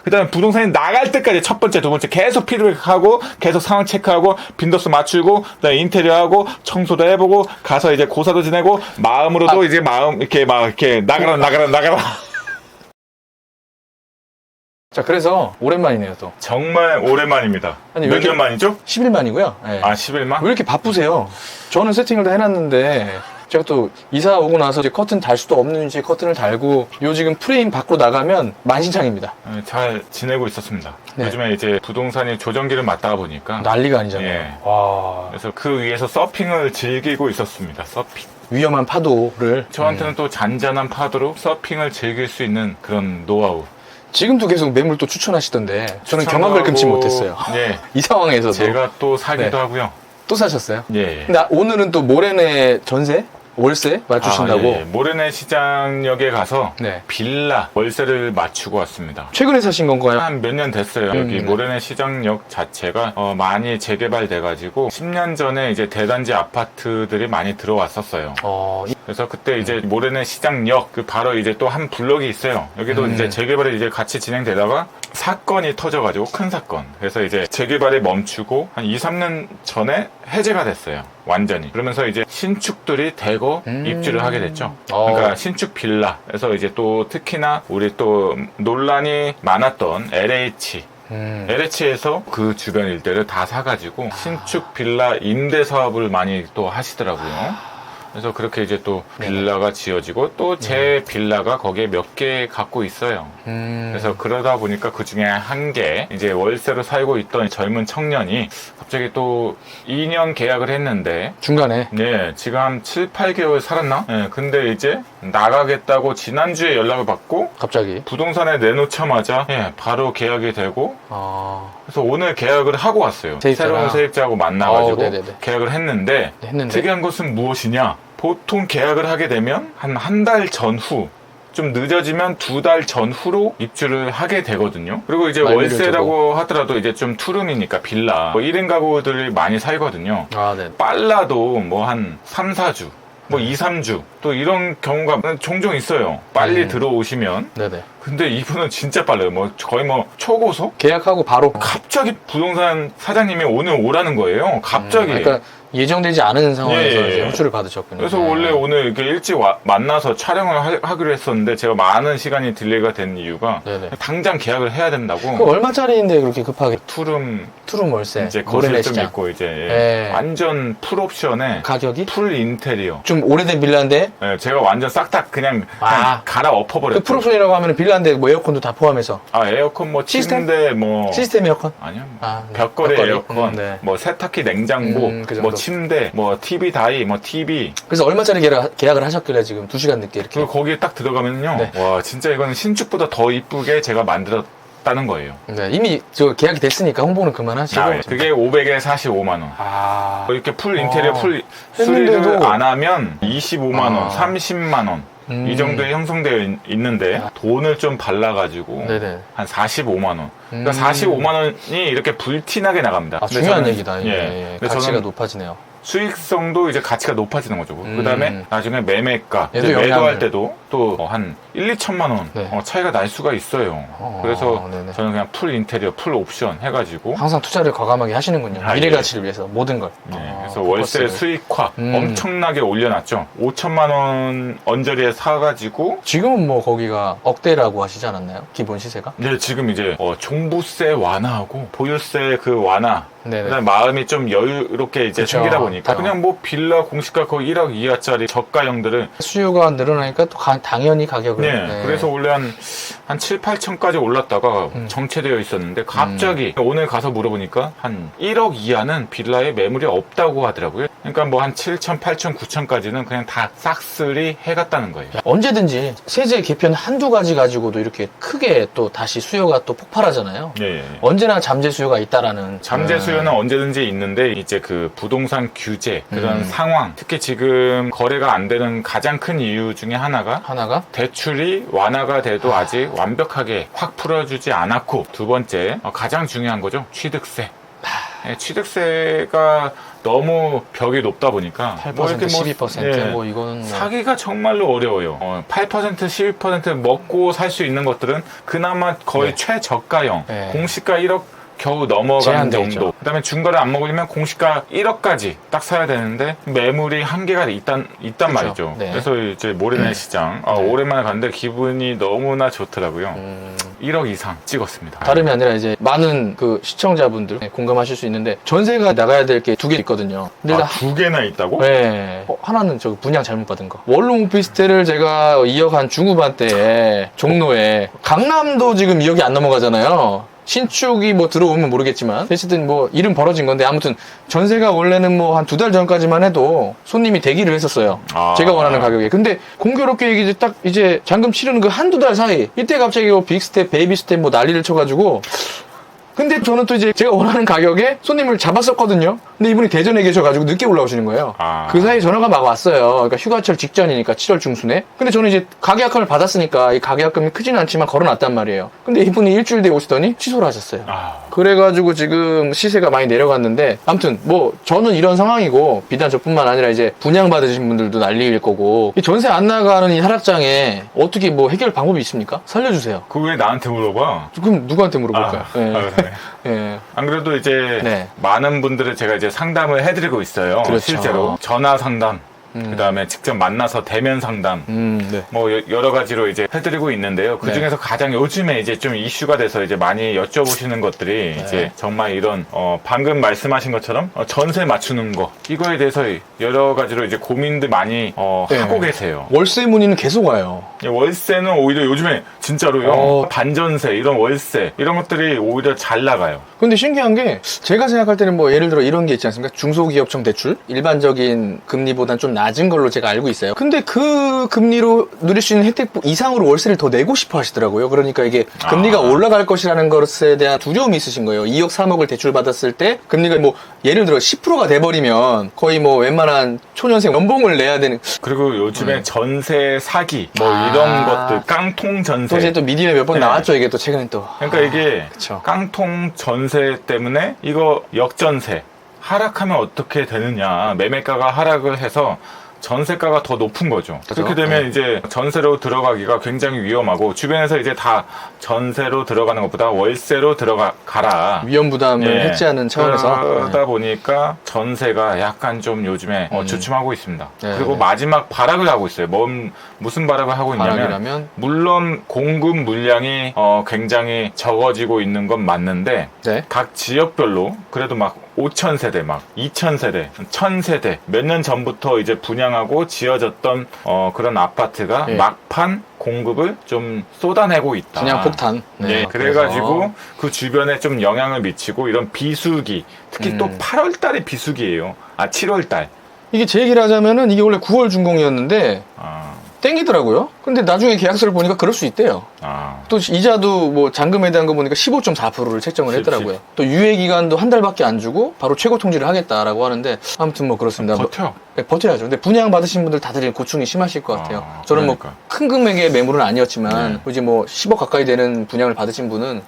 그 다음에 부동산이 나갈 때까지 첫 번째, 두 번째 계속 피드백하고 계속 상황 체크하고 빈도수 맞추고 그다음에 인테리어하고 청소도 해보고 가서 이제 고사도 지내고 마음으로도 이제 마음 이렇게 막 이렇게 나가라. 자, 그래서 오랜만이네요, 또. 정말 오랜만입니다. 아니, 몇 왜 이렇게- 년 만이죠? 10일 만이고요. 네. 아 11만? 왜 이렇게 바쁘세요? 저는 세팅을 다 해놨는데 제가 또 이사 오고 나서 이제 커튼 달 수도 없는지 커튼을 달고 요 지금 프레임 밖으로 나가면 만신창입니다. 잘 지내고 있었습니다. 네. 요즘에 이제 부동산이 조정기를 맞다가 보니까 난리가 아니잖아요. 예. 와, 그래서 그 위에서 서핑을 즐기고 있었습니다. 서핑. 위험한 파도를. 저한테는 또 잔잔한 파도로 서핑을 즐길 수 있는 그런 노하우. 지금도 계속 매물 또 추천하시던데 저는 추천하고, 경악을 금치 못했어요. 네. 이 상황에서도. 제가 또 사기도 네. 하고요. 또 사셨어요? 예. 근데 오늘은 또 모래내 전세? 월세 맞추신다고? 예. 모래내 시장역에 가서 네. 빌라 월세를 맞추고 왔습니다. 최근에 사신 건가요? 한 몇 년 됐어요. 여기 모래내 시장역 자체가 많이 재개발돼가지고 10년 전에 이제 대단지 아파트들이 많이 들어왔었어요. 그래서 그때 이제 모래내 시장역 그 바로 이제 또 한 블럭이 있어요. 여기도 이제 재개발이 이제 같이 진행되다가 사건이 터져가지고 큰 사건. 그래서 이제 재개발이 멈추고 한 2, 3년 전에 해제가 됐어요. 완전히. 그러면서 이제 신축들이 대거 입주를 하게 됐죠. 그러니까 신축 빌라. 그래서 이제 또 특히나 우리 또 논란이 많았던 LH. LH에서 그 주변 일대를 다 사가지고 신축 빌라 임대 사업을 많이 또 하시더라고요. 그래서 그렇게 이제 또 빌라가 지어지고 또 제 빌라가 거기에 몇 개 갖고 있어요. 그래서 그러다 보니까 그 중에 한 개 이제 월세로 살고 있던 젊은 청년이 갑자기 또 2년 계약을 했는데 중간에. 네, 지금 한 7, 8개월 살았나? 네, 근데 이제 나가겠다고 지난주에 연락을 받고 갑자기. 부동산에 내놓자마자 바로 계약이 되고 그래서 오늘 계약을 하고 왔어요. 세입자가? 새로운 세입자하고 만나가지고 네네네. 계약을 했는데 특이한 것은 무엇이냐? 보통 계약을 하게 되면 한 달 전후 좀 늦어지면 2달 전후로 입주를 하게 되거든요. 그리고 이제 월세라고 하더라도 이제 좀 투룸이니까 빌라 1인 가구들이 많이 살거든요. 네. 빨라도 뭐 한 3, 4주 뭐 2, 3주 또 이런 경우가 종종 있어요. 빨리 들어오시면. 네네. 근데 이분은 진짜 빨라요. 뭐 거의 뭐 초고속? 계약하고 바로. 갑자기 부동산 사장님이 오늘 오라는 거예요. 갑자기. 그러니까 예정되지 않은 상황에서 예. 이제 호출을 받으셨군요. 그래서 원래 오늘 이렇게 일찍 만나서 촬영을 하기로 했었는데 제가 많은 시간이 딜레이가 된 이유가 네네. 당장 계약을 해야 된다고. 그 얼마짜리인데 그렇게 급하게? 투룸 월세. 이제 모래내 거실 좀 시장. 있고 이제 예. 완전 풀 옵션에 가격이? 풀 인테리어. 좀 오래된 빌라인데 예, 제가 완전 싹 다 그냥 갈아 엎어버렸어요. 그 풀옵션이라고 하면 빌라인데 뭐 에어컨도 다 포함해서. 에어컨 뭐 시스템? 침대 뭐 시스템 에어컨? 아니요. 네. 벽걸이 에어컨, 네. 뭐 세탁기, 냉장고, 그 정도. 뭐 침대, 뭐 TV 다이, 뭐 TV. 그래서 얼마짜리 계약을 하셨길래 지금 2시간 늦게 이렇게. 그리고 거기에 딱 들어가면요. 네. 와, 진짜 이거는 신축보다 더 이쁘게 제가 만들었다는 거예요. 네, 이미 저 계약이 됐으니까 홍보는 그만하시고. 그게 500에 45만 원. 이렇게 풀 인테리어 풀 수리를 했는데도- 안 하면 25만 원, 30만 원. 이 정도에 형성되어 있는데 돈을 좀 발라가지고 네네. 한 45만 원. 그러니까 45만 원이 이렇게 불티나게 나갑니다. 근데 중요한 저는- 얘기다. 예. 근데 가치가 저는 높아지네요. 수익성도 이제 가치가 높아지는 거죠. 그 다음에 나중에 매매가, 얘도 이제 매도할 영향을. 때도 또 한 1, 2천만 원 네. 차이가 날 수가 있어요. 그래서 네네. 저는 그냥 풀 인테리어, 풀 옵션 해가지고 항상 투자를 과감하게 하시는군요. 미래 예. 가치를 위해서 모든 걸. 그래서 월세 포커스를. 수익화 엄청나게 올려놨죠. 5천만 원 언저리에 사가지고 지금은 뭐 거기가 억대라고 하시지 않았나요? 기본 시세가? 이제 지금 이제 종부세 완화하고 보유세 그 완화 네네. 그다음에 마음이 좀 여유롭게 이제 그쵸. 생기다 보니까 다- 그냥 뭐 빌라 공시가 거의 1억 이하짜리 저가형들을 수요가 늘어나니까 또 당연히 가격을. 네. 그래서 원래 한 7, 8천까지 올랐다가 정체되어 있었는데 갑자기 오늘 가서 물어보니까 한 1억 이하는 빌라에 매물이 없다고 하더라고요. 그러니까 뭐 한 7천, 8천, 9천까지는 그냥 다 싹쓸이 해갔다는 거예요. 언제든지 세제 개편 한두 가지 가지고도 이렇게 크게 또 다시 수요가 또 폭발하잖아요. 예. 언제나 잠재 수요가 있다라는. 잠재 수요는 언제든지 있는데 이제 그 부동산 규제 그런 상황 특히 지금 거래가 안 되는 가장 큰 이유 중에 하나가 대출이 완화가 돼도 아직 완벽하게 확 풀어주지 않았고 두 번째 가장 중요한 거죠. 취득세. 취득세가 너무 벽이 높다 보니까 8% 뭐 이렇게 12% 뭐 이거는 뭐. 사기가 정말로 어려워요. 8% 12% 먹고 살 수 있는 것들은 그나마 거의 네. 최저가형 네. 공시가 1억 겨우 넘어가는 제한돼 정도. 있죠. 그다음에 중고를 안 먹으려면 공시가 1억까지 딱 사야 되는데 매물이 한계가 있단 그렇죠. 말이죠. 네. 그래서 이제 모래내 시장 오랜만에 갔는데 기분이 너무나 좋더라고요. 1억 이상 찍었습니다. 다름이 아니라 이제 많은 그 시청자분들 공감하실 수 있는데 전세가 나가야 될 게 두 개 있거든요. 근데 두 개나 있다고? 네. 하나는 저 분양 잘못 받은 거. 원룸 오피스텔을 제가 2억 한 중후반 때 종로에 강남도 지금 2억이 안 넘어가잖아요. 신축이 뭐 들어오면 모르겠지만 어쨌든 뭐 일은 벌어진 건데 아무튼 전세가 원래는 뭐 한 2달 전까지만 해도 손님이 대기를 했었어요. 제가 원하는 가격에. 근데 공교롭게 이게 딱 이제 잔금 치르는 그 한두 달 사이 이때 갑자기 뭐 빅스텝, 베이비스텝 뭐 난리를 쳐가지고 근데 저는 또 이제 제가 원하는 가격에 손님을 잡았었거든요. 근데 이분이 대전에 계셔가지고 늦게 올라오시는 거예요. 그 사이에 전화가 막 왔어요. 그러니까 휴가철 직전이니까 7월 중순에. 근데 저는 이제 가계약금을 받았으니까 이 가계약금이 크지는 않지만 걸어놨단 말이에요. 근데 이분이 일주일 뒤에 오시더니 취소를 하셨어요. 그래가지고 지금 시세가 많이 내려갔는데 아무튼 뭐 저는 이런 상황이고 비단 저뿐만 아니라 이제 분양받으신 분들도 난리일 거고 이 전세 안 나가는 이 하락장에 어떻게 뭐 해결 방법이 있습니까? 살려주세요. 그거 왜 나한테 물어봐? 그럼 누구한테 물어볼까요? 그래. 예. 안 그래도 이제 네. 많은 분들을 제가 이제 상담을 해드리고 있어요. 그렇죠. 실제로 전화 상담, 그다음에 직접 만나서 대면 상담, 네. 뭐 여러 가지로 이제 해드리고 있는데요. 그 중에서 가장 요즘에 이제 좀 이슈가 돼서 이제 많이 여쭤보시는 것들이 이제 정말 이런 방금 말씀하신 것처럼 전세 맞추는 거 이거에 대해서 여러 가지로 이제 고민들 많이 하고 계세요. 월세 문의는 계속 와요. 월세는 오히려 요즘에 진짜로요. 반전세 이런 월세 이런 것들이 오히려 잘 나가요. 근데 신기한 게 제가 생각할 때는 뭐 예를 들어 이런 게 있지 않습니까? 중소기업청 대출 일반적인 금리보단 좀 낮은 걸로 제가 알고 있어요. 근데 그 금리로 누릴 수 있는 혜택 이상으로 월세를 더 내고 싶어 하시더라고요. 그러니까 이게 금리가 올라갈 것이라는 것에 대한 두려움이 있으신 거예요. 2억 3억을 대출 받았을 때 금리가 뭐 예를 들어 10%가 돼버리면 거의 뭐 웬만한 초년생 연봉을 내야 되는. 그리고 요즘에 전세 사기 뭐 이런 것들 깡통 전세 또 이제 또 미디어에 몇 번 나왔죠. 이게 또 최근에 또. 그러니까 이게 그쵸. 깡통 전세 때문에 이거 역전세 하락하면 어떻게 되느냐. 매매가가 하락을 해서 전세가가 더 높은 거죠. 그죠? 그렇게 되면 이제 전세로 들어가기가 굉장히 위험하고 주변에서 이제 다 전세로 들어가는 것보다 월세로 들어가라. 위험 부담을 해지하는 차원에서. 그러다 보니까 전세가 약간 좀 요즘에 주춤하고 있습니다. 네. 그리고 마지막 발악을 하고 있어요. 무슨 발악을 하고 있냐면 발악이라면? 물론 공급 물량이 굉장히 적어지고 있는 건 맞는데 네. 각 지역별로 그래도 막 5,000세대, 막 2,000세대, 1,000세대 몇 년 전부터 이제 분양하고 지어졌던 그런 아파트가 막판 공급을 좀 쏟아내고 있다. 그냥 폭탄. 네, 그래가지고 그 주변에 좀 영향을 미치고 이런 비수기, 특히 또 8월 달에 비수기예요. 7월 달. 이게 제 얘기를 하자면은 이게 원래 9월 준공이었는데 땡기더라고요. 근데 나중에 계약서를 보니까 그럴 수 있대요. 또 이자도 뭐 잔금에 대한 거 보니까 15.4%를 책정을 했더라고요. 또 유예 기간도 한 달밖에 안 주고 바로 최고 통지를 하겠다라고 하는데 아무튼 뭐 그렇습니다. 버텨. 네, 버텨야죠. 근데 분양 받으신 분들 다들 고충이 심하실 것 같아요. 저는 그러니까. 뭐 큰 금액의 매물은 아니었지만 이제 뭐 10억 가까이 되는 분양을 받으신 분은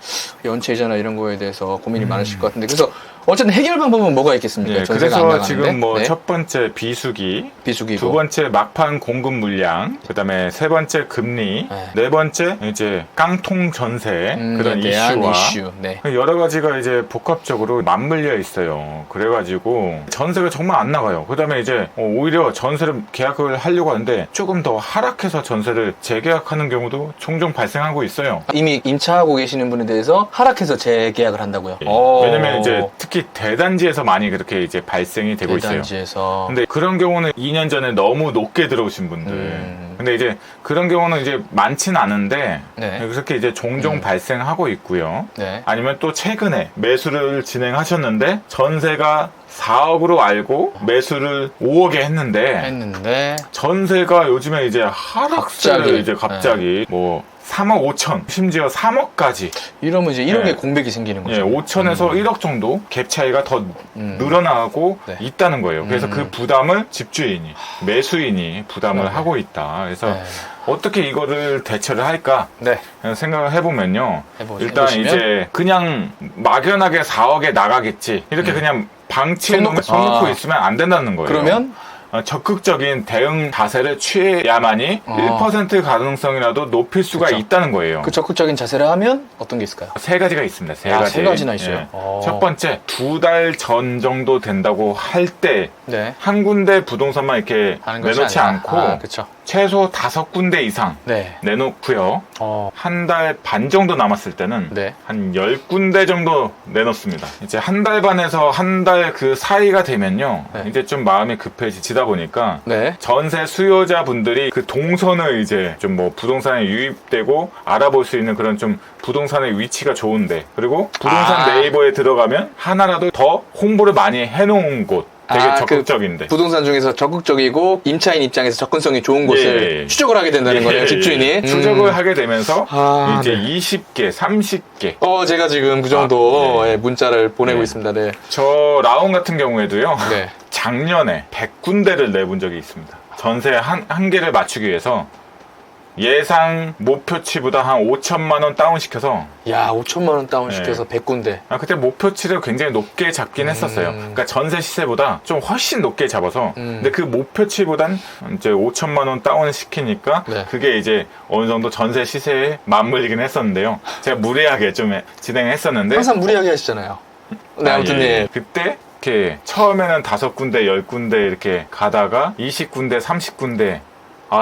연체 이자나 이런 거에 대해서 고민이 많으실 것 같은데 그래서 어쨌든 해결 방법은 뭐가 있겠습니까? 네, 전세가 안 그래서 나가는데. 지금 뭐 첫 번째 비수기, 비수기고 두 번째 막판 공급 물량, 그다음에 세 번째 금리, 네 번째 이제 깡통 전세 그런 이슈와 이슈. 네. 여러 가지가 이제 복합적으로 맞물려 있어요. 그래가지고 전세가 정말 안 나가요. 그다음에 이제 오히려 전세를 계약을 하려고 하는데 조금 더 하락해서 전세를 재계약하는 경우도 종종 발생하고 있어요. 이미 임차하고 계시는 분에 대해서 하락해서 재계약을 한다고요. 왜냐면 이제 특히 대단지에서 많이 그렇게 이제 발생이 되고 있어요. 대단지에서. 근데 그런 경우는 2년 전에 너무 높게 들어오신 분들. 근데 이제 그런 경우는 이제 많진 않은데 그렇게 이제 종종 발생하고 있고요. 아니면 또 최근에 매수를 진행하셨는데 전세가 4억으로 알고 매수를 5억에 했는데 전세가 요즘에 이제 하락세를 이제 갑자기 뭐 3억 5천, 심지어 3억까지. 이러면 이제 1억의 네. 공백이 생기는 거죠. 5천에서 1억 정도 갭 차이가 더 늘어나고 네. 있다는 거예요. 그래서 그 부담을 집주인이, 매수인이 부담을 네. 하고 있다. 그래서 네. 어떻게 이거를 대처를 할까 네. 생각을 해보면요. 일단 해보시면? 이제 그냥 막연하게 4억에 나가겠지. 이렇게 그냥 방치해 놓고 손 놓고- 있으면 안 된다는 거예요. 그러면 적극적인 대응 자세를 취해야만이 1% 가능성이라도 높일 수가 그쵸. 있다는 거예요. 그 적극적인 자세를 하면 어떤 게 있을까요? 세 가지가 있습니다. 세 아, 가지. 세 가지나 있어요? 첫 번째, 2달 전 정도 된다고 할 때 네. 한 군데 부동산만 이렇게 하는 것이 내놓지 아니라. 않고 그렇죠. 최소 5군데 이상 네. 내놓고요. 어. 한 달 반 정도 남았을 때는 네. 한 10군데 정도 내놓습니다. 이제 한 달 반에서 한 달 그 사이가 되면요. 네. 이제 좀 마음이 급해지다 보니까 네. 전세 수요자분들이 그 동선을 이제 좀 뭐 부동산에 유입되고 알아볼 수 있는 그런 좀 부동산의 위치가 좋은데, 그리고 부동산 네이버에 들어가면 하나라도 더 홍보를 많이 해놓은 곳, 되게 적극적인데. 부동산 중에서 적극적이고 임차인 입장에서 접근성이 좋은 곳을 예. 추적을 하게 된다는 거네요, 집주인이. 추적을 하게 되면서 이제 네. 20개, 30개. 제가 지금 그 정도 네. 예, 문자를 보내고 네. 있습니다. 네. 저 라온 같은 경우에도요. 네. 작년에 100군데를 내본 적이 있습니다. 전세 한 개를 맞추기 위해서 예상 목표치보다 한 5천만 원 다운시켜서, 야, 5천만 원 다운시켜서 100군데. 그때 목표치를 굉장히 높게 잡긴 했었어요. 그러니까 전세 시세보다 좀 훨씬 높게 잡아서, 근데 그 목표치보단 이제 5천만 원 다운을 시키니까 네. 그게 이제 어느 정도 전세 시세에 맞물리긴 했었는데요. 제가 무리하게 좀 진행했었는데, 항상 무리하게 하시잖아요. 네, 아무튼 예. 네. 그때 이렇게 처음에는 5군데, 10군데 이렇게 가다가 20군데, 30군데,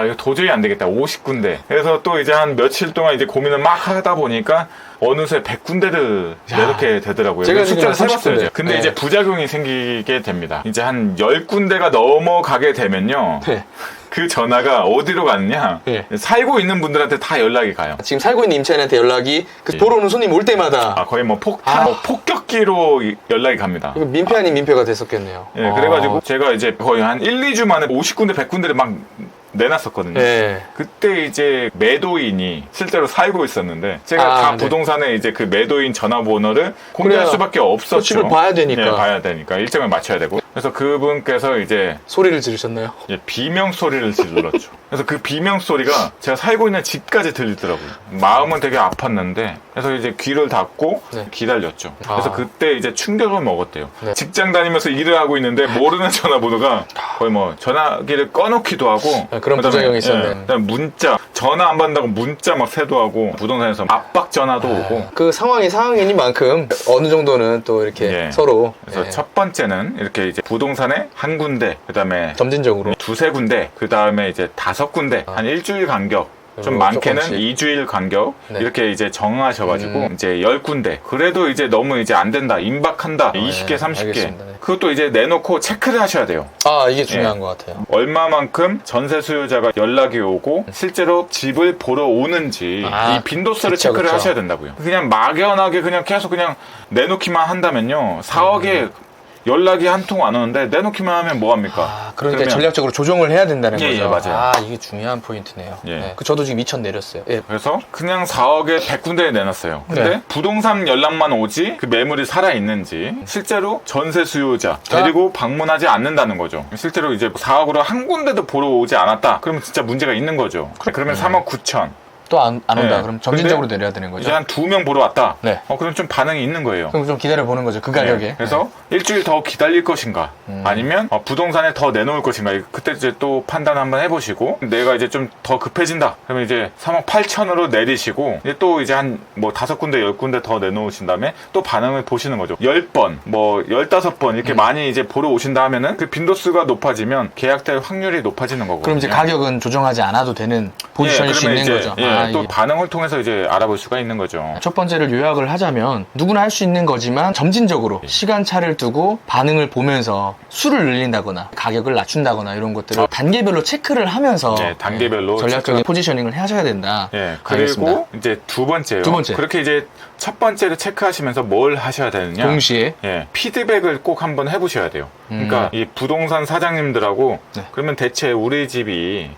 이거 도저히 안 되겠다. 50군데. 그래서 또 이제 한 며칠 동안 이제 고민을 막 하다 보니까 어느새 100군데를 내놓게 되더라고요. 제가 지금 숫자를 30군데. 세봤어요. 근데 네. 이제 부작용이 생기게 됩니다. 이제 한 10군데가 넘어가게 되면요. 네. 그 전화가 어디로 갔냐? 네. 살고 있는 분들한테 다 연락이 가요. 지금 살고 있는 임차인한테 연락이 보러 오는 손님 올 때마다 거의 뭐 폭탄, 폭격기로 연락이 갑니다. 이거 민폐 아닌 민폐가 됐었겠네요. 예, 그래가지고 제가 이제 거의 한 1, 2주 만에 50군데, 100군데를 막 내놨었거든요. 네. 그때 이제 매도인이 실제로 살고 있었는데 제가 다 네. 부동산에 이제 그 매도인 전화번호를 공개할 그래야 수밖에 없었죠. 집을 봐야 되니까. 네, 봐야 되니까 일정을 맞춰야 되고. 그래서 그분께서 이제 소리를 지르셨나요? 비명 소리를 질렀죠. 그래서 그 비명 소리가 제가 살고 있는 집까지 들리더라고요. 마음은 되게 아팠는데, 그래서 이제 귀를 닫고 네. 기다렸죠. 그래서 그때 이제 충격을 먹었대요. 네. 직장 다니면서 일을 하고 있는데 모르는 전화번호가 거의 뭐 전화기를 꺼놓기도 하고, 그런 부작용이 있었네. 그다음에 문자, 전화 안 받는다고 문자 막 세도하고, 부동산에서 압박 전화도 오고. 그 상황이 상황이니만큼 어느 정도는 또 이렇게 예. 서로 그래서 첫 번째는 이렇게 이제 부동산에 한 군데, 그다음에 점진적으로 두세 군데, 그 다음에 이제 5군데, 한 일주일 간격, 좀 많게는 조금씩. 2주일 간격, 네. 이렇게 이제 정하셔가지고, 이제 10군데. 그래도 이제 너무 이제 안 된다, 임박한다, 20개, 30개. 알겠습니다. 네. 그것도 이제 내놓고 체크를 하셔야 돼요. 이게 중요한 예. 것 같아요. 얼마만큼 전세 수요자가 연락이 오고, 실제로 집을 보러 오는지, 이 빈도수를 그쵸, 체크를 그쵸. 하셔야 된다고요. 그냥 막연하게 그냥 계속 그냥 내놓기만 한다면요, 4억에 연락이 한 통 안 오는데 내놓기만 하면 뭐합니까? 그러니까 그러면- 전략적으로 조정을 해야 된다는 예, 거죠. 예, 맞아요. 이게 중요한 포인트네요. 예. 네. 저도 지금 2천 내렸어요. 예. 그래서 그냥 4억에 100군데에 내놨어요. 근데 네. 부동산 연락만 오지 그 매물이 살아있는지 실제로 전세 수요자 데리고 방문하지 않는다는 거죠. 실제로 이제 4억으로 한 군데도 보러 오지 않았다. 그러면 진짜 문제가 있는 거죠. 그러면 3억 9천. 또 안 온다. 네. 그럼 점진적으로 근데 내려야 되는 거죠. 이제 한 2명 보러 왔다. 네. 그럼 좀 반응이 있는 거예요. 그럼 좀 기다려 보는 거죠. 그 가격에. 네. 그래서 일주일 더 기다릴 것인가 아니면 부동산에 더 내놓을 것인가, 그때 이제 또 판단 한번 해보시고, 내가 이제 좀 더 급해진다 그러면 이제 3억 8천으로 내리시고, 이제 또 이제 한 뭐 5군데 10군데 더 내놓으신 다음에 또 반응을 보시는 거죠. 10번 뭐 15번 이렇게 많이 이제 보러 오신다 하면은 그 빈도수가 높아지면 계약될 확률이 높아지는 거거든요. 그럼 이제 가격은 조정하지 않아도 되는 포지션일 수 그러면 있는 이제, 거죠. 또 이게. 반응을 통해서 이제 알아볼 수가 있는 거죠. 첫 번째를 요약을 하자면 누구나 할 수 있는 거지만 점진적으로 시간차를 두고 반응을 보면서 수를 늘린다거나 가격을 낮춘다거나 이런 것들을 단계별로 체크를 하면서 네, 단계별로 전략적인 포지셔닝을 하셔야 된다. 예, 알겠습니다. 그리고 이제 두 번째요. 두 번째. 그렇게 이제 첫 번째를 체크하시면서 뭘 하셔야 되느냐? 동시에 피드백을 꼭 한번 해보셔야 돼요. 그러니까 이 부동산 사장님들하고 네. 그러면 대체 우리 집이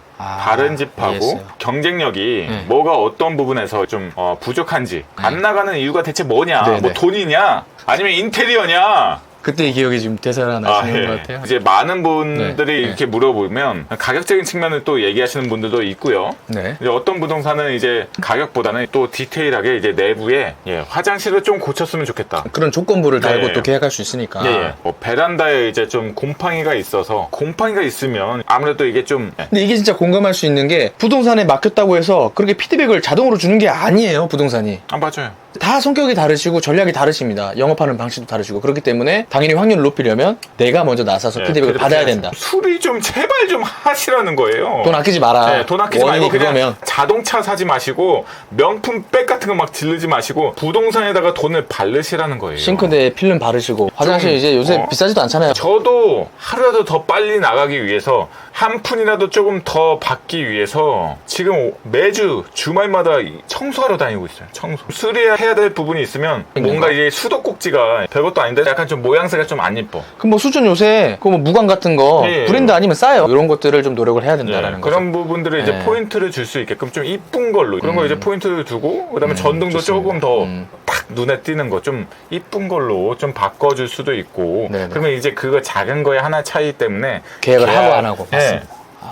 다른 집하고 이해했어요. 경쟁력이 네. 뭐가 어떤 부분에서 좀 부족한지 안 나가는 이유가 대체 뭐냐? 네, 뭐 네. 돈이냐? 아니면 인테리어냐? 그때 기억이 지금 대사가 나시는 것 같아요. 이제 많은 분들이 네. 이렇게 물어보면 가격적인 측면을 또 얘기하시는 분들도 있고요. 네. 이제 어떤 부동산은 이제 가격보다는 또 디테일하게 이제 내부에 화장실을 좀 고쳤으면 좋겠다. 그런 조건부를 달고 네. 또 계약할 수 있으니까. 뭐 베란다에 이제 좀 곰팡이가 있어서 곰팡이가 있으면 아무래도 이게 좀 근데 이게 진짜 공감할 수 있는 게 부동산에 맡겼다고 해서 그렇게 피드백을 자동으로 주는 게 아니에요, 부동산이. 안 맞아요. 다 성격이 다르시고 전략이 다르십니다. 영업하는 방식도 다르시고. 그렇기 때문에 당연히 확률을 높이려면 내가 먼저 나서서 피드백을 받아야 된다. 수리 좀 제발 좀 하시라는 거예요. 돈 아끼지 마라. 네, 돈 아끼지 원인이 말고 그냥 그거면. 자동차 사지 마시고 명품 백 같은 거 막 지르지 마시고 부동산에다가 돈을 바르시라는 거예요. 싱크대에 필름 바르시고 화장실 이제 요새 비싸지도 않잖아요. 저도 하루라도 더 빨리 나가기 위해서 한 푼이라도 조금 더 받기 위해서 지금 매주 주말마다 청소하러 다니고 있어요. 청소. 수리해야 될 부분이 있으면 뭔가 이제 수도꼭지가 별것도 아닌데 약간 좀 모양새가 좀 안 이뻐. 그럼 뭐 수준 요새 그 뭐 무광 같은 거 예. 브랜드 아니면 싸요. 이런 것들을 좀 노력을 해야 된다라는 거죠. 그런 부분들을 이제 네. 포인트를 줄 수 있게끔 좀 이쁜 걸로 그런 거 이제 포인트를 두고 그다음에 전등도 조금 더 딱 눈에 띄는 거 좀 이쁜 걸로 좀 바꿔줄 수도 있고 네네. 그러면 이제 그거 작은 거에 하나 차이 때문에 계약을 하고 안 하고. 맞습니다.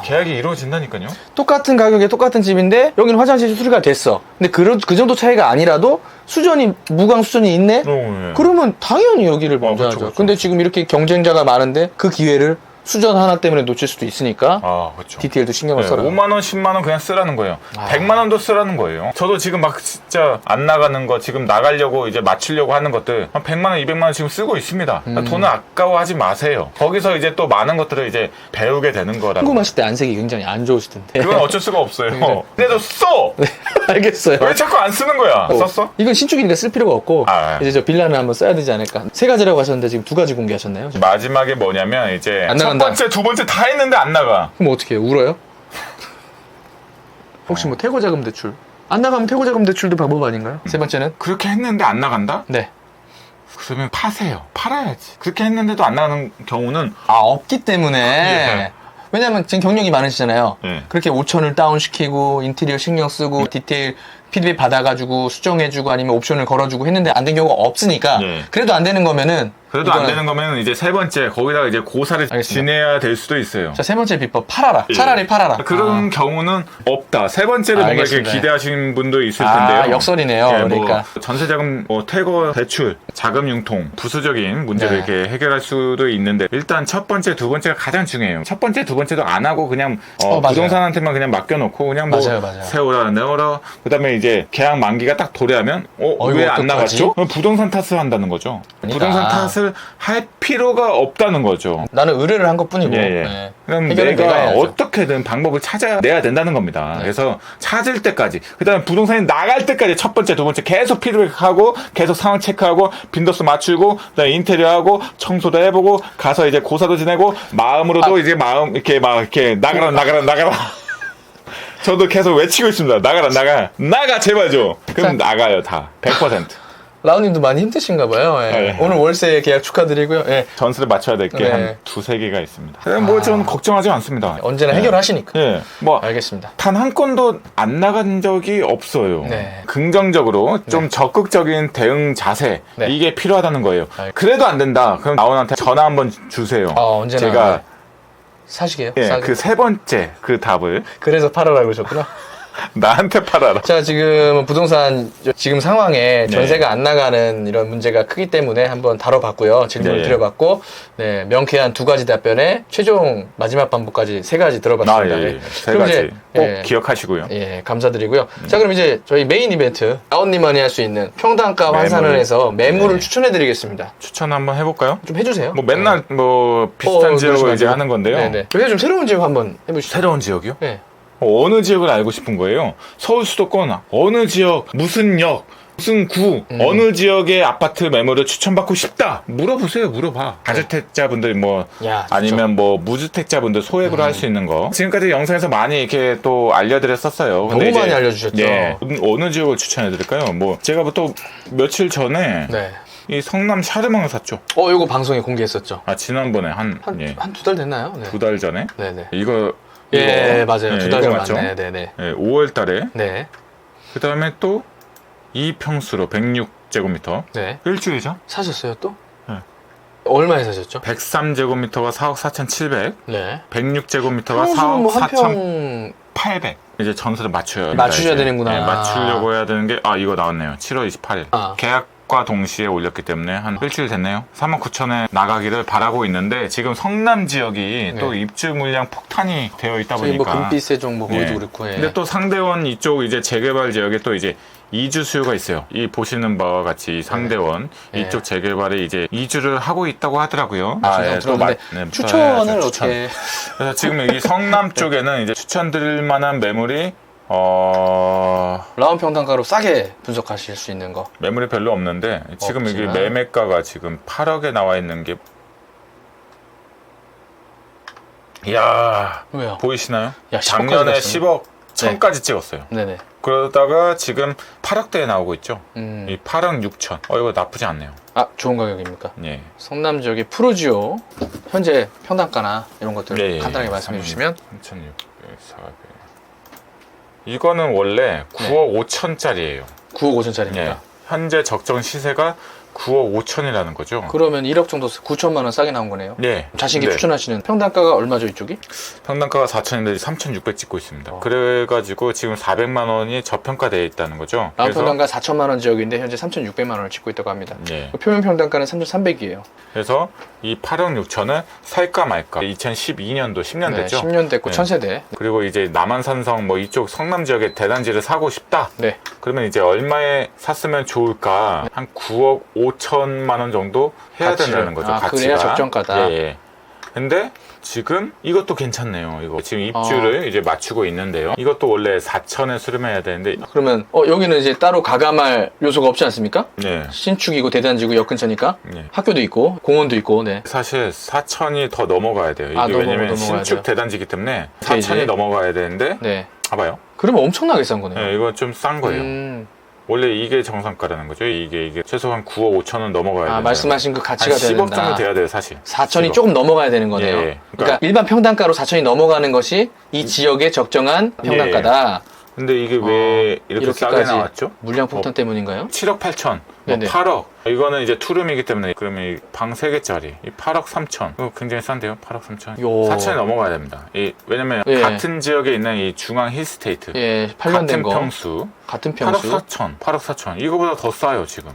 계약이 이루어진다니까요. 똑같은 가격에 똑같은 집인데 여기는 화장실 수리가 됐어. 근데 그 정도 차이가 아니라도 수전이 무광 수전이 있네. 그러면 당연히 여기를 먼저 그쵸, 하죠. 그쵸. 근데 지금 이렇게 경쟁자가 많은데 그 기회를 수전 하나 때문에 놓칠 수도 있으니까 그렇죠. 디테일도 신경을 써라. 5만 원, 10만 원 그냥 쓰라는 거예요. 100만 원도 쓰라는 거예요. 저도 지금 막 진짜 안 나가는 거 지금 나가려고 이제 맞추려고 하는 것들 한 100만 원, 200만 원 지금 쓰고 있습니다. 돈을 아까워하지 마세요. 거기서 이제 또 많은 것들을 이제 배우게 되는 거라. 궁금하실 때 안색이 굉장히 안 좋으실 텐데. 그건 어쩔 수가 없어요. 근데도 써! 알겠어요. 왜 자꾸 안 쓰는 거야? 썼어? 이건 신축이니까 쓸 필요가 없고 아, 이제 저 빌라는 한번 써야 되지 않을까. 3가지라고 하셨는데 지금 2가지 공개하셨나요? 마지막에 뭐냐면 이제 안 첫 나간다. 번째, 두 번째 다 했는데 안 나가. 그럼 어떻게 해요? 울어요? 혹시 뭐 퇴거자금 대출? 안 나가면 퇴거자금 대출도 방법 아닌가요? 세 번째는? 그렇게 했는데 안 나간다? 네. 그러면 파세요. 팔아야지. 그렇게 했는데도 안 나가는 경우는 없기 때문에. 예. 왜냐면 지금 경력이 많으시잖아요. 예. 그렇게 5천을 다운시키고 인테리어 신경 쓰고 디테일 피드백 받아가지고 수정해주고 아니면 옵션을 걸어주고 했는데 안 된 경우가 없으니까 예. 그래도 안 되는 거면은 그래도 안 이거는- 되는 거면 이제 세 번째 거기다가 이제 고사를 알겠습니다. 지내야 될 수도 있어요. 자, 세 번째 비법 팔아라. 예. 차라리 팔아라. 그런 경우는 없다. 세 번째를 뭔가 이렇게 알겠습니다. 기대하시는 분도 있을 아, 텐데요. 역설이네요. 예, 그러니까. 뭐 전세자금, 퇴거 대출, 자금 융통, 부수적인 문제를 네. 이렇게 해결할 수도 있는데 일단 첫 번째, 두 번째가 가장 중요해요. 첫 번째, 두 번째도 안 하고 그냥 맞아요. 부동산한테만 그냥 맡겨놓고 그냥 뭐 맞아요, 맞아요. 세워라 내워라. 그다음에 이제 계약 만기가 딱 도래하면 이거 왜 안 어떡하지? 나갔죠? 그럼 부동산 탓을 한다는 거죠. 그러니까. 부동산 탓을 할 필요가 없다는 거죠. 나는 의뢰를 한 것뿐이고. 예. 네. 그럼 해결은 내가 해야죠. 어떻게든 방법을 찾아내야 된다는 겁니다. 그래서 찾을 때까지, 그 다음에 부동산이 나갈 때까지 첫 번째, 두 번째 계속 피드백하고, 계속 상황 체크하고, 빈도수 맞추고, 그 다음에 인테리어하고, 청소도 해보고, 가서 이제 고사도 지내고, 마음으로도 이제 이렇게 막, 이렇게 나가라, 나가라, 나가라. 저도 계속 외치고 있습니다. 나가라, 나가. 나가, 제발 좀. 그럼 나가요, 다. 100%. 라운님도 많이 힘드신가 봐요. 예. 네. 오늘 월세 계약 축하드리고요. 예. 전세를 맞춰야 될 게 네. 한 두세 개가 있습니다. 뭐 저는 걱정하지 않습니다. 언제나 해결하시니까. 예. 뭐, 알겠습니다. 단 한 건도 안 나간 적이 없어요. 네. 긍정적으로 좀 적극적인 대응 자세 네. 이게 필요하다는 거예요. 알겠습니다. 그래도 안 된다. 그럼 나원한테 전화 한번 주세요. 언제나. 제가 사시게요? 싸게. 그 세 번째 그 답을 그래서 팔아라 그러셨구나. 나한테 팔아라. 자, 지금 부동산 지금 상황에 전세가 안 나가는 이런 문제가 크기 때문에 한번 다뤄봤고요. 질문을 네. 드려봤고, 네, 명쾌한 2가지 답변에 최종 마지막 반복까지 3가지 들어봤습니다. 예. 세 그럼 가지 이제, 꼭 예. 기억하시고요. 예, 감사드리고요. 자, 그럼 이제 저희 메인 이벤트, 아웃님만이 할 수 있는 평당가 환산을 매물. 해서 매물을 네. 추천해드리겠습니다. 추천 한번 해볼까요? 좀 해주세요. 뭐 맨날 뭐 비슷한 지역을 이제 하는 건데요. 네네. 그래서 좀 새로운 지역 한번 해보시죠. 새로운 지역이요? 네. 어느 지역을 알고 싶은 거예요? 서울 수도권 어느 지역, 무슨 역, 무슨 구, 어느 지역의 아파트 매물을 추천받고 싶다. 물어보세요, 물어봐. 다주택자분들 뭐 야, 진짜. 아니면 뭐 무주택자분들 소액으로 할 수 있는 거. 지금까지 영상에서 많이 이렇게 또 알려드렸었어요. 근데 너무 이제, 많이 알려주셨죠. 예, 어느 지역을 추천해드릴까요? 뭐 제가 또 며칠 전에 네. 이 성남 샤르망을 샀죠. 이거 방송에 공개했었죠. 지난번에 한 2달 됐나요? 네. 2달 전에 네네. 이거 예, 맞아요. 네, 두 달 이거 전 맞죠? 맞네. 네네. 네, 5월 달에. 네. 그 다음에 또 이 평수로 106제곱미터. 네. 일주일이죠? 사셨어요 또? 네. 얼마에 사셨죠? 103제곱미터가 4억 4,700. 네. 106제곱미터가 평수는 4억 뭐 4,800. 한평 이제 전세를 맞춰야 됩니다. 맞추셔야 이제. 되는구나. 네, 맞추려고 해야 되는 게, 이거 나왔네요. 7월 28일. 아. 계약과 동시에 올렸기 때문에 한 일주일 됐네요. 39,000에 나가기를 바라고 있는데, 지금 성남 지역이 네. 또 입주 물량 폭탄이 되어 있다 저희 뭐 보니까. 금빛의 종뭐 거기도 예. 그렇고. 예. 근데 또 상대원 이쪽 이제 재개발 지역에 또 이제 이주 수요가 있어요. 이 보시는 바와 같이 이 상대원 네. 이쪽 재개발에 이제 이주를 하고 있다고 하더라고요. 예, 또 들었는데 추천을 추천. 어떻게? 그래서 지금 여기 성남 쪽에는 이제 추천드릴 만한 매물이 라운 평당가로 싸게 분석하실 수 있는 거. 매물이 별로 없는데 지금 여기 없지만. 매매가가 지금 8억에 나와 있는 게 이야 왜요? 보이시나요? 야, 10억 작년에 까지 10억 1000까지 찍었어요. 네네. 그러다가 지금 8억대에 나오고 있죠. 음. 이 8억 6천. 이거 나쁘지 않네요. 좋은 가격입니까? 예. 성남 지역의 프로지오 현재 평당가나 이런 것들 네, 간단하게 말씀해 주시면. 3,600, 400. 이거는 원래 9억 5천짜리예요. 9억 5천짜리입니다. 예. 현재 적정 시세가 9억 5천이라는 거죠. 그러면 1억 정도 9천만 원 싸게 나온 거네요. 예. 자신 있게 네. 추천하시는 평당가가 얼마죠 이쪽이? 평당가가 4천인데 3,600 찍고 있습니다. 어. 그래가지고 지금 400만 원이 저평가되어 있다는 거죠. 라운 평당가 4천만 원 지역인데 현재 3,600만 원을 찍고 있다고 합니다. 예. 표면 평당가는 3,300이에요. 그래서 이 8억 6천을 살까 말까. 2012년도 10년 네, 됐죠. 10년 됐고 네. 1000세대. 그리고 이제 남한산성 뭐 이쪽 성남 지역에 대단지를 사고 싶다. 네. 그러면 이제 얼마에 샀으면 좋을까? 한 9억 5천만 원 정도 해야 가치를. 된다는 거죠. 가치가. 그래야 적정가다. 예, 예. 근데 지금 이것도 괜찮네요. 이거 지금 입주를 이제 맞추고 있는데요. 이것도 원래 4천에 수렴해야 되는데 그러면 여기는 이제 따로 가감할 요소가 없지 않습니까? 네. 신축이고 대단지고 역 근처니까 네. 학교도 있고 공원도 있고. 네. 사실 4천이 더 넘어가야 돼요. 이게 왜냐면 넘어가야 신축 돼요. 대단지기 때문에 오케이, 4천이 이제. 넘어가야 되는데 네. 봐봐요. 그러면 엄청나게 싼 거네요. 네, 이거 좀 싼 거예요. 원래 이게 정상가라는 거죠. 이게 최소한 9억 5천은 넘어가야 돼요. 말씀하신 그 가치가 한 10억 된다. 정도 돼야 돼요, 사실. 4천이 10억. 조금 넘어가야 되는 거네요. 예, 예. 그러니까 일반 평당가로 4천이 넘어가는 것이 이 지역의 적정한 평당가다. 근데 이게 왜 이렇게 싸게 이렇게까지 나왔죠? 물량 폭탄 때문인가요? 7억 8천, 뭐 네네. 8억. 이거는 이제 투룸이기 때문에 그러면 이 방 3개짜리 8억 3천. 이거 굉장히 싼데요? 8억 3천. 요. 4천이 넘어가야 됩니다. 왜냐면 예. 같은 지역에 있는 이 중앙 힐스테이트. 예, 8년 된 같은 거. 평수. 같은 8억 평수. 4천. 8억 4천. 이거보다 더 싸요, 지금.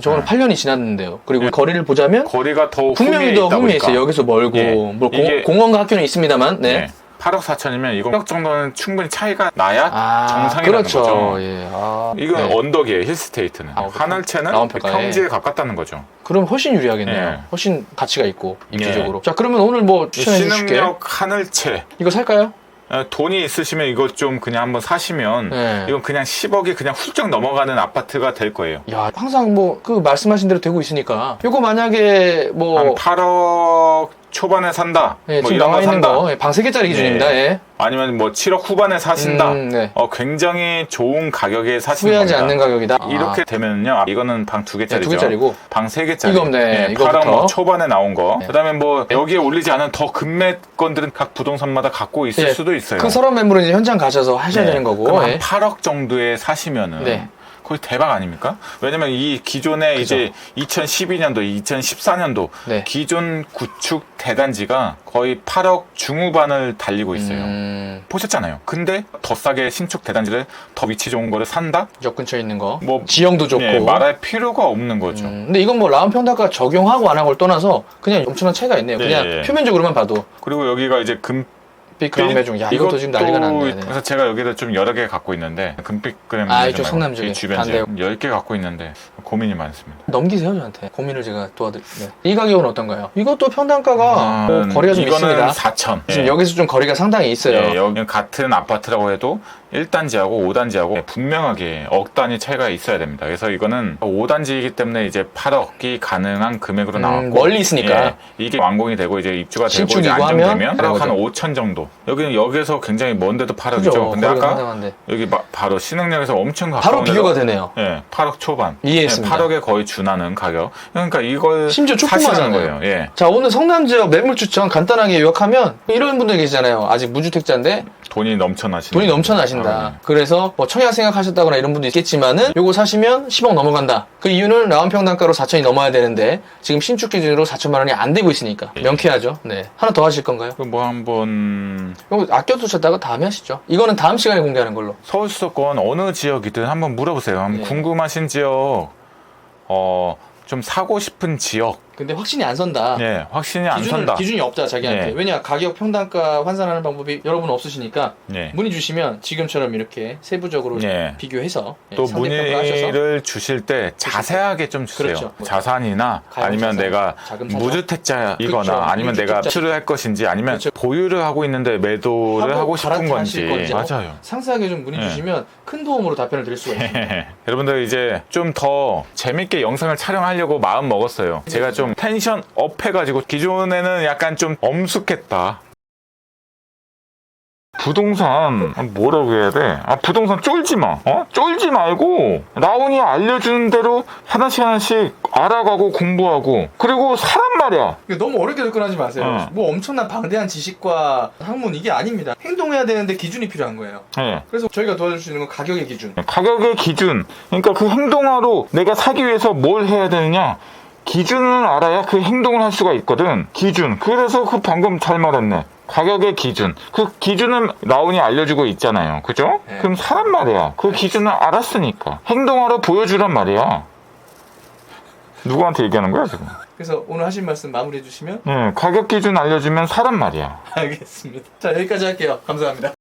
저거는 8년이 지났는데요. 그리고 예. 거리를 보자면 거리가 더 분명히 후미에 더 있다 흥미에 보니까. 있어요. 여기서 멀고 예. 뭐 이게- 공원과 학교는 있습니다만. 네. 8억 4천이면 이거 1억 정도는 충분히 차이가 나야 정상이라는 그렇죠. 거죠. 예. 이건 네. 언덕이에요, 힐스테이트는. 그렇죠. 하늘채는 라운평가에. 평지에 가깝다는 거죠. 그럼 훨씬 유리하겠네요. 예. 훨씬 가치가 있고 입지적으로. 자, 그러면 오늘 뭐 추천해 주실게요. 신흥역 하늘채. 이거 살까요? 돈이 있으시면 이거 좀 그냥 한번 사시면 네. 이건 그냥 10억이 그냥 훌쩍 넘어가는 아파트가 될 거예요. 야, 항상 뭐 그 말씀하신 대로 되고 있으니까. 이거 만약에 뭐 한 8억 초반에 산다. 예, 뭐 지금 이런 나와 거 있는 산다. 거 방 3개짜리 기준입니다. 예. 아니면 뭐 7억 후반에 사신다. 네. 굉장히 좋은 가격에 사시는 후회하지 겁니다. 않는 가격이다. 이렇게 되면요. 이거는 방 2개짜리죠. 네, 2개짜리고. 방 3개짜리. 이거, 네, 이거부터. 8억 뭐 초반에 나온 거. 네. 그다음에 뭐 여기에 올리지 않은 더 금매건들은 각 부동산마다 갖고 있을 예, 수도 있어요. 그 서랍 매물은 이제 현장 가셔서 하셔야 네. 되는 거고. 그럼 한 예. 8억 정도에 사시면은 네. 거의 대박 아닙니까? 왜냐면 이 기존에 그죠. 이제 2012년도, 2014년도 네. 기존 구축 대단지가 거의 8억 중후반을 달리고 있어요. 보셨잖아요. 근데 더 싸게 신축 대단지를 더 위치 좋은 거를 산다? 역 근처에 있는 거. 뭐 지형도 좋고. 예, 말할 필요가 없는 거죠. 근데 이건 뭐 라운 평당가 적용하고 안 하고를 떠나서 그냥 엄청난 차이가 있네요. 그냥 예. 표면적으로만 봐도. 그리고 여기가 이제 빛 그랑매중. 야, 이것도 지금 난리가 났네. 네. 그래서 제가 여기다 좀 여러 개 갖고 있는데 금빛 그램 이쪽 성남 쪽에 주변 지역 10개 갖고 있는데 고민이 많습니다. 넘기세요, 저한테. 고민을 제가 도와드릴게요. 이 가격은 어떤가요? 이것도 평당가가 거리가 좀 이거는 있습니다. 4천. 지금 여기서 좀 거리가 상당히 있어요. 여기 같은 아파트라고 해도 1단지하고 5단지하고 분명하게 억 단위 차이가 있어야 됩니다. 그래서 이거는 5단지이기 때문에 이제 8억이 가능한 금액으로 나왔고 멀리 있으니까. 예, 이게 완공이 되고 이제 입주가 되고 이제 신축이고 안정되면 하면 8억 한 거죠. 5천 정도. 여기에서 굉장히 먼데도 8억이죠. 그죠. 근데 거리가 아까 상당한데. 여기 바로 신흥역에서 엄청 가까운 바로 비교가 되네요. 예, 8억 초반. 이해했습니다. 8억에 거의 준하는 가격. 그러니까 이걸 심지어 사시는 조그마잖아요. 거예요. 예. 자, 오늘 성남 지역 매물 추천 간단하게 요약하면 이런 분들 계시잖아요. 아직 무주택자인데 돈이 넘쳐나시는. 돈이 넘쳐나신다. 아, 네. 그래서 뭐 청약 생각하셨다거나 이런 분도 있겠지만은 요거 사시면 10억 넘어간다. 그 이유는 라운평단가로 4천이 넘어야 되는데 지금 신축 기준으로 4천만 원이 안 되고 있으니까 명쾌하죠. 네. 하나 더 하실 건가요? 뭐 한번 요거 아껴두셨다가 다음에 하시죠. 이거는 다음 시간에 공개하는 걸로. 서울 수도권 어느 지역이든 한번 물어보세요. 한번 네. 궁금하신 지역, 좀 사고 싶은 지역, 근데 확신이 안 선다. 예, 확신이 안 선다. 기준이 없다 자기한테. 네. 왜냐 가격 평단가 환산하는 방법이 여러분 없으시니까 예. 문의 주시면 지금처럼 이렇게 세부적으로 네. 비교해서 또 상대평가하셔서 문의를 주실 때 자세하게 좀 주세요. 그렇죠. 자산이나 가용 아니면 자산, 내가 자금 사정. 무주택자이거나 그렇죠. 아니면 내가 무주택자. 수를 할 것인지 아니면 그렇죠. 보유를 하고 있는데 매도를 하고 싶은 건지. 갈아타실 맞아요. 상세하게 좀 문의 네. 주시면 큰 도움으로 답변을 드릴 수가 있습니다. 여러분들 이제 좀 더 재밌게 영상을 촬영하려고 마음 먹었어요. 제가 좀 텐션 업 해가지고 기존에는 약간 좀 엄숙했다. 부동산 뭐라고 해야 돼? 부동산 쫄지 마. 쫄지 말고 라온이 알려주는 대로 하나씩 알아가고 공부하고 그리고 사람 말이야. 너무 어렵게 접근하지 마세요. 어. 뭐 엄청난 방대한 지식과 학문 이게 아닙니다. 행동해야 되는데 기준이 필요한 거예요. 예. 그래서 저희가 도와줄 수 있는 건 가격의 기준. 가격의 기준. 그러니까 그 행동하로 내가 사기 위해서 뭘 해야 되느냐. 기준을 알아야 그 행동을 할 수가 있거든. 기준. 그래서 그 방금 잘 말했네. 가격의 기준. 그 기준을 라온이 알려주고 있잖아요. 그죠? 네. 그럼 사람 말이야. 그 기준을 알았으니까. 행동하러 보여주란 말이야. 누구한테 얘기하는 거야, 지금? 그래서 오늘 하신 말씀 마무리해 주시면 가격 기준 알려주면 사람 말이야. 알겠습니다. 자, 여기까지 할게요. 감사합니다.